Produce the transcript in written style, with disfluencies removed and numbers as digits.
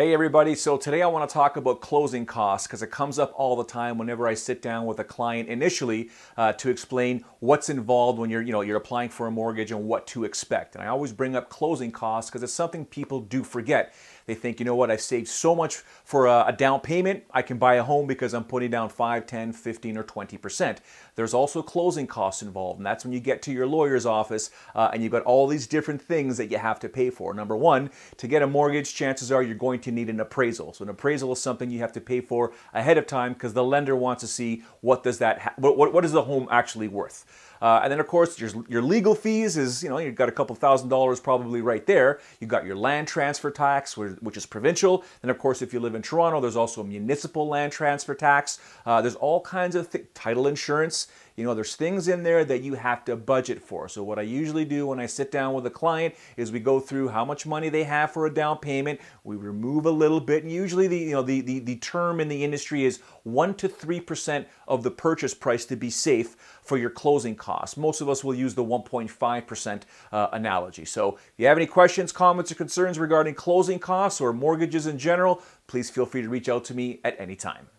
Hey everybody, so today I want to talk about closing costs because it comes up all the time whenever I sit down with a client initially to explain what's involved when you're applying for a mortgage and what to expect. And I always bring up closing costs because it's something people do forget. They think, you know what, I've saved so much for a down payment, I can buy a home because I'm putting down 5, 10, 15, or 20%. There's also closing costs involved, and that's when you get to your lawyer's office and you've got all these different things that you have to pay for. Number one, to get a mortgage, chances are you're going to need an appraisal. So an appraisal is something you have to pay for ahead of time because the lender wants to see what is the home actually worth. And then of course your legal fees is, you've got a couple $1,000s probably right there. You've got your land transfer tax, which is provincial. And of course, if you live in Toronto, there's also a municipal land transfer tax. There's all kinds of title insurance. There's things in there that you have to budget for. So what I usually do when I sit down with a client is we go through how much money they have for a down payment. We remove a little bit, and usually the term in the industry is 1 to 3% of the purchase price to be safe for your closing costs. Most of us will use the 1.5% analogy. So if you have any questions, comments, or concerns regarding closing costs or mortgages in general, please feel free to reach out to me at any time.